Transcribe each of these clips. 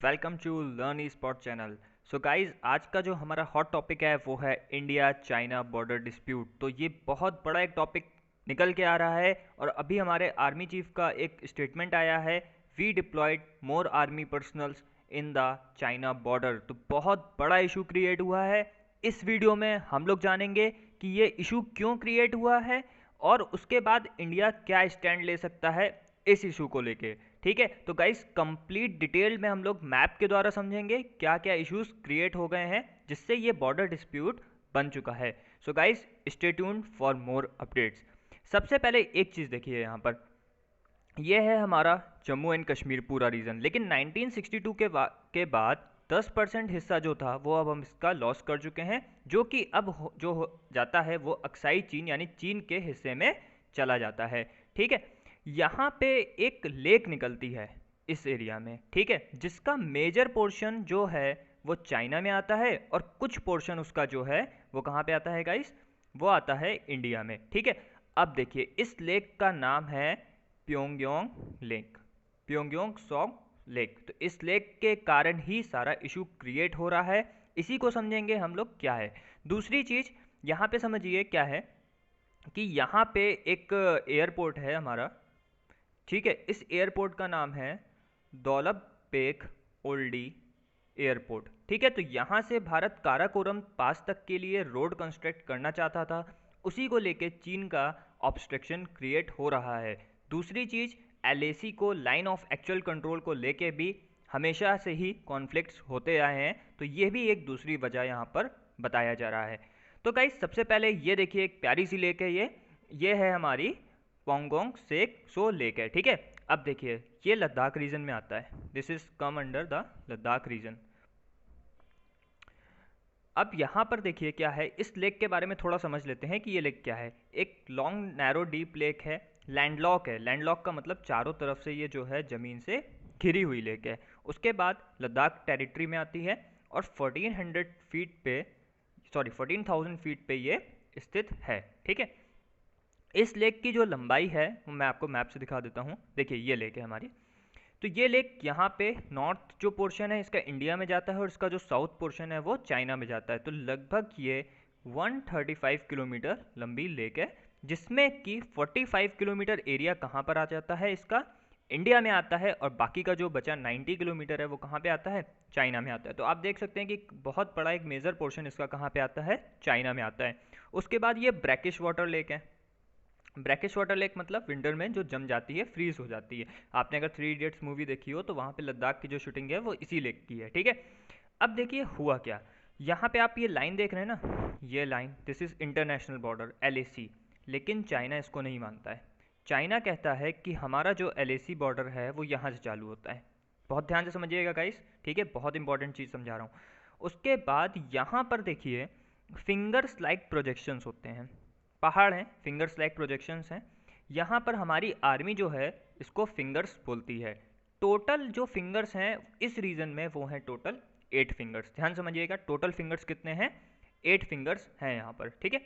Welcome to learn e spot channel. So guys, आज का जो हमारा हॉट टॉपिक है वो है इंडिया चाइना बॉर्डर डिस्प्यूट। तो ये बहुत बड़ा एक टॉपिक निकल के आ रहा है और अभी हमारे आर्मी चीफ का एक स्टेटमेंट आया है, we deployed more army personnels in the China border. तो बहुत बड़ा इशू क्रिएट हुआ है। इस वीडियो में हम लोग जानेंगे कि ये इशू क्यों क्रिएट हुआ है और उसके बाद इंडिया क्या स्टैंड ले सकता है इस इशू को लेके। ठीक है, तो गाइस कंप्लीट डिटेल में हम लोग मैप के द्वारा समझेंगे क्या क्या इश्यूज क्रिएट हो गए हैं जिससे ये बॉर्डर डिस्प्यूट बन चुका है। So guys, stay tuned for more updates. सबसे पहले एक चीज़ देखिए यहाँ पर, ये है हमारा जम्मू एंड कश्मीर पूरा रीजन। लेकिन 1962 के बाद 10% हिस्सा जो था वो अब हम इसका लॉस कर चुके हैं, जो कि अब जो हो जाता है वो अक्साई चीन यानी चीन के हिस्से में चला जाता है। ठीक है, यहाँ पे एक लेक निकलती है इस एरिया में, ठीक है, जिसका मेजर पोर्शन जो है वो चाइना में आता है और कुछ पोर्शन उसका जो है वो कहाँ पे आता है गाइस, वो आता है इंडिया में। ठीक है, अब देखिए इस लेक का नाम है Pyongyang lake, Pyongyang song lake. तो इस लेक के कारण ही सारा इशू क्रिएट हो रहा है। इसी को समझेंगे हम लोग क्या है। दूसरी चीज़ यहाँ पे समझिए क्या है कि यहाँ पे एक एयरपोर्ट है हमारा, ठीक है, इस एयरपोर्ट का नाम है दौलब बेग ओल्डी एयरपोर्ट। ठीक है, तो यहाँ से भारत काराकोरम पास तक के लिए रोड कंस्ट्रक्ट करना चाहता था, उसी को लेके चीन का ऑब्स्ट्रक्शन क्रिएट हो रहा है। दूसरी चीज़, एलएसी को लाइन ऑफ एक्चुअल कंट्रोल को लेके भी हमेशा से ही कॉन्फ्लिक्ट्स होते आए हैं, तो ये भी एक दूसरी वजह यहाँ पर बताया जा रहा है। तो गाइस सबसे पहले ये देखिए, एक प्यारी सी लेक है ये है हमारी पोंगोंग सेक सो लेक है। ठीक है, अब देखिए ये लद्दाख रीजन में आता है, this is come under the Ladakh region. अब यहाँ पर देखिए क्या है, इस लेक के बारे में थोड़ा समझ लेते हैं कि ये लेक क्या है। एक लॉन्ग नैरो डीप लेक है, लैंडलॉक है। लैंडलॉक का मतलब चारों तरफ से ये जो है ज़मीन से घिरी हुई लेक है। उसके बाद लद्दाख टेरिटरी में आती है और 1400 फीट पे, सॉरी 14,000 फीट पे ये स्थित है। ठीक है, इस लेक की जो लंबाई है वो मैं आपको मैप से दिखा देता हूँ। देखिए ये लेक है हमारी, तो ये लेक यहाँ पे नॉर्थ जो पोर्शन है इसका इंडिया में जाता है और इसका जो साउथ पोर्शन है वो चाइना में जाता है। तो लगभग ये 135 किलोमीटर लंबी लेक है, जिसमें कि 45 किलोमीटर एरिया कहाँ पर आ जाता है इसका, इंडिया में आता है, और बाकी का जो बचा 90 किलोमीटर है वो कहाँ पे आता है, चाइना में आता है। तो आप देख सकते हैं कि बहुत बड़ा एक मेजर पोर्शन इसका कहाँ पे आता है, चाइना में आता है। उसके बाद ये ब्रैकिश वाटर लेक है। ब्रैकिश वाटर लेक मतलब विंटर में जो जम जाती है, फ्रीज हो जाती है। आपने अगर थ्री इडियट्स मूवी देखी हो तो वहाँ पे लद्दाख की जो शूटिंग है वो इसी लेक की है। ठीक है, अब देखिए हुआ क्या, यहाँ पे आप ये लाइन देख रहे हैं ना, ये line, this is international border LAC. लेकिन चाइना इसको नहीं मानता है। चाइना कहता है कि हमारा जो एलएसी बॉर्डर है वो यहाँ से चालू होता है। बहुत ध्यान से समझिएगा गाइस, ठीक है, बहुत इंपॉर्टेंट चीज़ समझा रहा हूँ। उसके बाद यहाँ पर देखिए फिंगर्स लाइक प्रोजेक्शंस होते हैं, पहाड़ हैं, फिंगर्स लाइक प्रोजेक्शंस हैं। यहाँ पर हमारी आर्मी जो है इसको फिंगर्स बोलती है। टोटल जो फिंगर्स हैं इस रीजन में वो हैं टोटल 8 फिंगर्स। ध्यान समझिएगा, टोटल फिंगर्स कितने हैं, 8 फिंगर्स हैं यहाँ पर। ठीक है,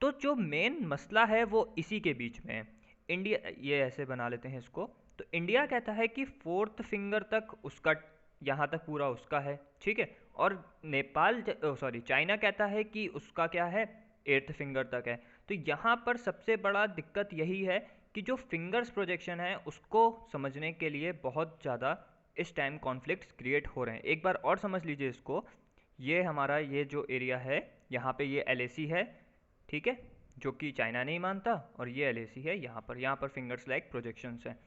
तो जो मेन मसला है वो इसी के बीच में है। इंडिया, ये ऐसे बना लेते हैं इसको, तो इंडिया कहता है कि फोर्थ फिंगर तक उसका, यहाँ तक पूरा उसका है। ठीक है, और नेपाल, सॉरी चाइना कहता है कि उसका क्या है, एट्थ फिंगर तक है। तो यहाँ पर सबसे बड़ा दिक्कत यही है कि जो फिंगर्स प्रोजेक्शन है उसको समझने के लिए बहुत ज़्यादा इस टाइम कॉन्फ्लिक्ट्स क्रिएट हो रहे हैं। एक बार और समझ लीजिए इसको, ये हमारा ये जो एरिया है यहाँ पे ये एलएसी है, ठीक है, जो कि चाइना नहीं मानता, और ये एलएसी है यहाँ पर फिंगर्स लाइक प्रोजेक्शंस हैं।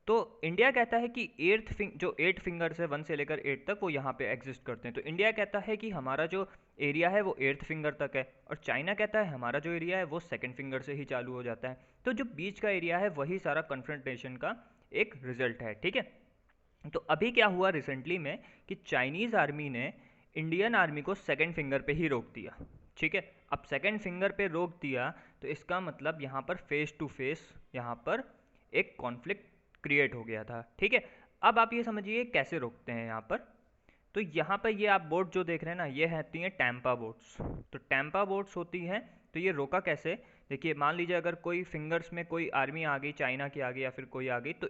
तो इंडिया कहता है कि जो 8 फिंगर्स है 1 से लेकर 8 तक वो यहाँ पे एग्जिस्ट करते हैं। तो इंडिया कहता है कि हमारा जो एरिया है वो 8th फिंगर तक है, और चाइना कहता है हमारा जो एरिया है वो सेकंड फिंगर से ही चालू हो जाता है। तो जो बीच का एरिया है वही सारा कन्फ्रंटेशन का एक रिजल्ट है। ठीक है, तो अभी क्या हुआ रिसेंटली में कि चाइनीज़ आर्मी ने इंडियन आर्मी को सेकंड फिंगर पे ही रोक दिया। ठीक है, अब सेकंड फिंगर पे रोक दिया तो इसका मतलब यहाँ पर फेस टू फेस यहाँ पर एक कॉन्फ्लिक्ट क्रिएट हो गया था। ठीक है, अब आप ये समझिए कैसे रोकते हैं यहाँ पर। तो यहाँ पर ये आप बोट जो देख रहे हैं ना, ये होती हैं टैंपा बोट्स। तो टैंपा बोट्स होती हैं, तो ये रोका कैसे देखिए मान लीजिए अगर कोई फिंगर्स में कोई आर्मी आ गई चाइना की आ गई या फिर कोई आ गई, तो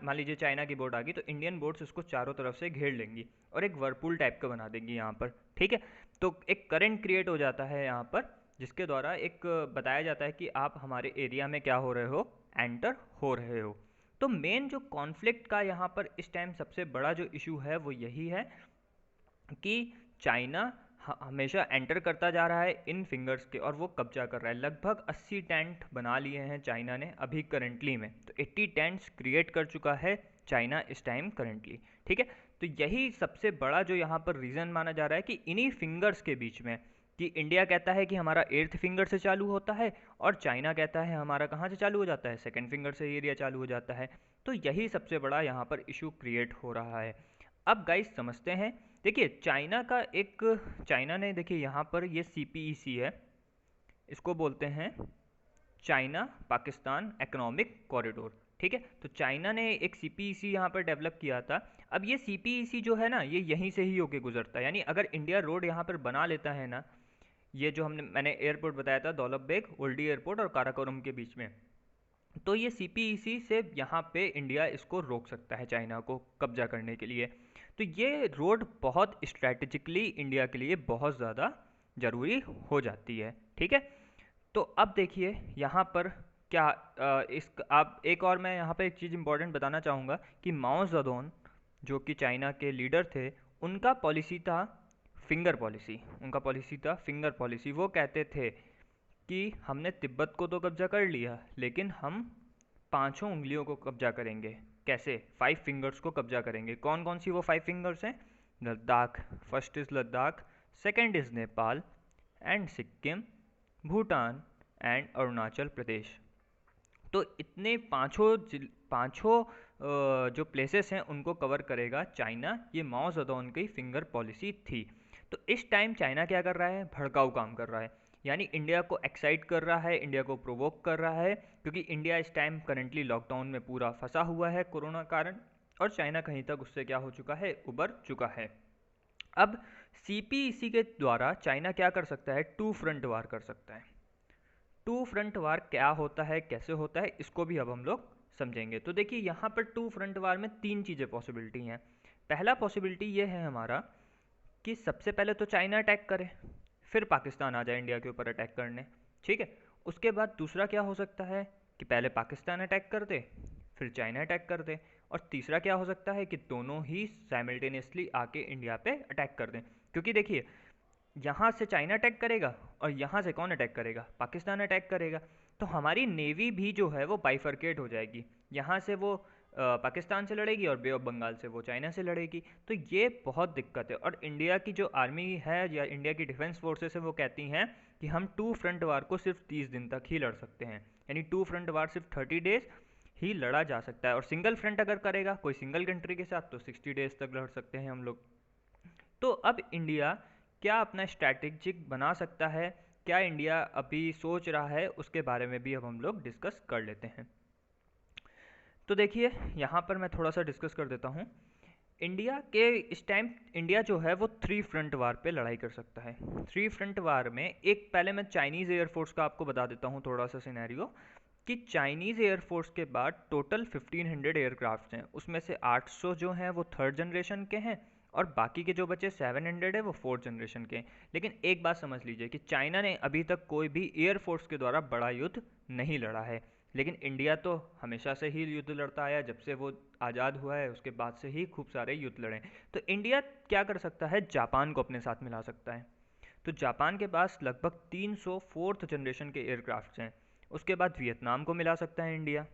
मान लीजिए चाइना की बोट आ गई, तो इंडियन बोट्स उसको चारों तरफ से घेर लेंगी और एक वर्लपूल टाइप का बना देंगी यहाँ पर, ठीक है। तो एक करंट क्रिएट हो जाता है यहाँ पर, जिसके द्वारा एक बताया जाता है कि आप हमारे एरिया में क्या हो रहे हो, एंटर हो रहे हो। तो मेन जो कॉन्फ्लिक्ट का यहाँ पर इस टाइम सबसे बड़ा जो इशू है वो यही है कि चाइना हमेशा एंटर करता जा रहा है इन फिंगर्स के और वो कब्जा कर रहा है। लगभग 80 टेंट बना लिए हैं चाइना ने अभी करंटली में, तो 80 टेंट्स क्रिएट कर चुका है चाइना इस टाइम करंटली, ठीक है। तो यही सबसे बड़ा जो यहाँ पर रीज़न माना जा रहा है कि इन्हीं फिंगर्स के बीच में, कि इंडिया कहता है कि हमारा 8th फिंगर से चालू होता है और चाइना कहता है हमारा कहाँ से चालू हो जाता है, 2nd फिंगर से एरिया चालू हो जाता है। तो यही सबसे बड़ा यहाँ पर इशू क्रिएट हो रहा है। अब गाइस समझते हैं, देखिए चाइना ने देखिए यहाँ पर ये CPEC है, इसको बोलते हैं चाइना पाकिस्तान इकोनॉमिक कॉरिडोर, ठीक है। तो चाइना ने एक CPEC यहाँ पर डेवलप किया था। अब ये CPEC जो है ना, ये यहीं से ही होके गुजरता है, यानी अगर इंडिया रोड यहाँ पर बना लेता है ना, ये जो मैंने एयरपोर्ट बताया था दौलत बेग ओल्डी एयरपोर्ट और काराकोरम के बीच में, तो ये CPEC से यहाँ पे इंडिया इसको रोक सकता है चाइना को कब्जा करने के लिए। तो ये रोड बहुत स्ट्रैटेजिकली इंडिया के लिए बहुत ज़्यादा ज़रूरी हो जाती है, ठीक है। तो अब देखिए यहाँ पर क्या आप एक और मैं यहाँ पे एक चीज़ इंपॉर्टेंट बताना चाहूँगा कि माओ ज़ेडोंग जो कि चाइना के लीडर थे, उनका पॉलिसी था फिंगर पॉलिसी। वो कहते थे कि हमने तिब्बत को तो कब्जा कर लिया, लेकिन हम 5 उंगलियों को कब्जा करेंगे। कैसे? 5 फिंगर्स को कब्जा करेंगे। कौन कौन सी वो 5 फिंगर्स हैं? Ladakh, first is Ladakh, second is Nepal and Sikkim, Bhutan and Arunachal Pradesh. तो इतने पाँचों जो प्लेसेस हैं उनको कवर करेगा चाइना। ये माओ ज़ेडोंग की फिंगर पॉलिसी थी। तो इस टाइम चाइना क्या कर रहा है? भड़काऊ काम कर रहा है, यानी इंडिया को एक्साइट कर रहा है, इंडिया को प्रोवोक कर रहा है, क्योंकि इंडिया इस टाइम करंटली लॉकडाउन में पूरा फंसा हुआ है कोरोना कारण, और चाइना कहीं तक उससे क्या हो चुका है, उबर चुका है। अब CPEC के द्वारा चाइना क्या कर सकता है? 2 फ्रंट वार कर सकता है। 2 फ्रंट वार क्या होता है, कैसे होता है, इसको भी अब हम लोग समझेंगे। तो देखिए यहाँ पर 2 फ्रंट वार में 3 चीज़ें पॉसिबिलिटी हैं। पहला पॉसिबिलिटी ये है हमारा कि सबसे पहले तो चाइना अटैक करे, फिर पाकिस्तान आ जाए इंडिया के ऊपर अटैक करने, ठीक है। उसके बाद दूसरा क्या हो सकता है कि पहले पाकिस्तान अटैक कर दे, फिर चाइना अटैक कर दे, और तीसरा क्या हो सकता है कि दोनों ही साइमल्टेनियसली आके इंडिया पे अटैक कर दें। क्योंकि देखिए यहाँ से चाइना अटैक करेगा और यहाँ से कौन अटैक करेगा? पाकिस्तान अटैक करेगा। तो हमारी नेवी भी जो है वो बाइफरकेट हो जाएगी, यहाँ से वो पाकिस्तान से लड़ेगी और बे ऑफ बंगाल से वो चाइना से लड़ेगी। तो ये बहुत दिक्कत है। और इंडिया की जो आर्मी है या इंडिया की डिफेंस फोर्सेस है वो कहती हैं कि हम 2 फ्रंट वार को सिर्फ 30 दिन तक ही लड़ सकते हैं, यानी 2 फ्रंट वार सिर्फ 30 डेज ही लड़ा जा सकता है। और सिंगल फ्रंट अगर करेगा कोई सिंगल कंट्री के साथ तो 60 डेज तक लड़ सकते हैं हम लोग। तो अब इंडिया क्या अपना स्ट्रैटेजिक बना सकता है, क्या इंडिया अभी सोच रहा है, उसके बारे में भी अब हम लोग डिस्कस कर लेते हैं। तो देखिए यहाँ पर मैं थोड़ा सा डिस्कस कर देता हूँ। इंडिया के इस टाइम इंडिया जो है वो 3 फ्रंट वार पे लड़ाई कर सकता है। 3 फ्रंट वार में एक पहले मैं चाइनीज़ एयरफोर्स का आपको बता देता हूँ थोड़ा सा सिनेरियो, कि चाइनीज़ एयरफोर्स के बाद टोटल 1500 एयरक्राफ्ट हैं, उसमें से 800 जो हैं वो 3rd जनरेशन के हैं और बाकी के जो बचे 700 है वो 4th जनरेशन के। लेकिन एक बात समझ लीजिए कि चाइना ने अभी तक कोई भी एयरफोर्स के द्वारा बड़ा युद्ध नहीं लड़ा है, लेकिन इंडिया तो हमेशा से ही युद्ध लड़ता आया, जब से वो आज़ाद हुआ है उसके बाद से ही खूब सारे युद्ध लड़े। तो इंडिया क्या कर सकता है? जापान को अपने साथ मिला सकता है। तो जापान के पास लगभग 300 4th जनरेशन के एयरक्राफ्ट हैं। उसके बाद वियतनाम को मिला सकता है इंडिया,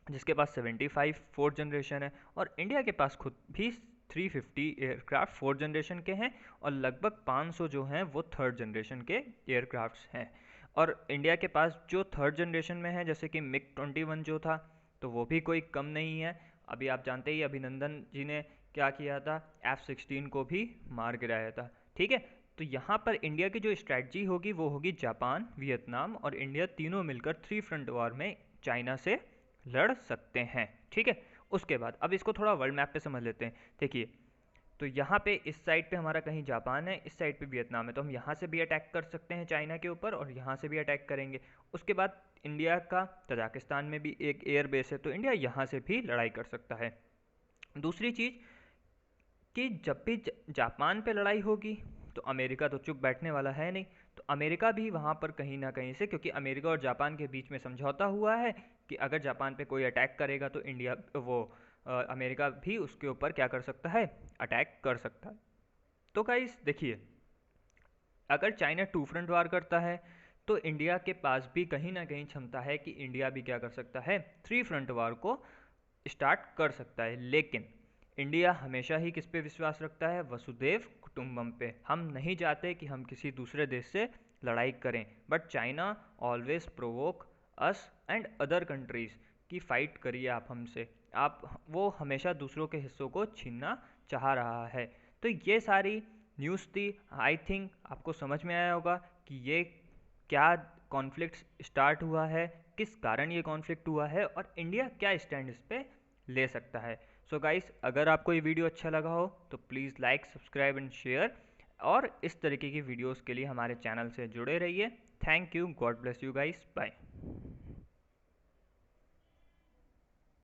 जिसके पास 75 4th जनरेशन है, और इंडिया के पास खुद भी 350 एयरक्राफ्ट 4th जनरेशन के हैं, और लगभग 500 जो हैं वो 3rd जनरेशन के एयरक्राफ्ट्स हैं। और इंडिया के पास जो 3rd जनरेशन में है, जैसे कि MiG-21 जो था, तो वो भी कोई कम नहीं है। अभी आप जानते ही अभिनंदन जी ने क्या किया था, F-16 को भी मार गिराया था, ठीक है। तो यहाँ पर इंडिया की जो स्ट्रैटेजी होगी वो होगी जापान, वियतनाम और इंडिया तीनों मिलकर 3 फ्रंट वार में चाइना से लड़ सकते हैं, ठीक है। उसके बाद अब इसको थोड़ा वर्ल्ड मैप पे समझ लेते हैं। देखिए तो यहाँ पे इस साइड पे हमारा कहीं जापान है, इस साइड पे वियतनाम है, तो हम यहाँ से भी अटैक कर सकते हैं चाइना के ऊपर और यहाँ से भी अटैक करेंगे। उसके बाद इंडिया का तजाकिस्तान में भी एक एयर बेस है, तो इंडिया यहाँ से भी लड़ाई कर सकता है। दूसरी चीज़ कि जब भी जापान पे लड़ाई होगी तो अमेरिका तो चुप बैठने वाला है नहीं, तो अमेरिका भी वहाँ पर कहीं ना कहीं से, क्योंकि अमेरिका और जापान के बीच में समझौता हुआ है कि अगर जापान पे कोई अटैक करेगा तो इंडिया वो अमेरिका भी उसके ऊपर क्या कर सकता है, अटैक कर सकता है। तो गाइस देखिए, अगर चाइना टू फ्रंट वार करता है तो इंडिया के पास भी कहीं ना कहीं क्षमता है कि इंडिया भी क्या कर सकता है, थ्री फ्रंट वार को स्टार्ट कर सकता है। लेकिन इंडिया हमेशा ही किस पे विश्वास रखता है, वसुदेव कुटुंबम पे। हम नहीं चाहते कि हम किसी दूसरे देश से लड़ाई करें, but China always provoke us and other countries की फाइट करिए आप हमसे, आप वो हमेशा दूसरों के हिस्सों को छीनना चाह रहा है। तो ये सारी न्यूज़ थी। आई थिंक आपको समझ में आया होगा कि ये क्या कॉन्फ्लिक्ट स्टार्ट हुआ है, किस कारण ये कॉन्फ्लिक्ट हुआ है और इंडिया क्या स्टैंड इस पे ले सकता है। सो गाइस, अगर आपको ये वीडियो अच्छा लगा हो तो please like, subscribe and share, और इस तरीके की वीडियोस के लिए हमारे चैनल से जुड़े रहिए। Thank you, God bless you guys, bye.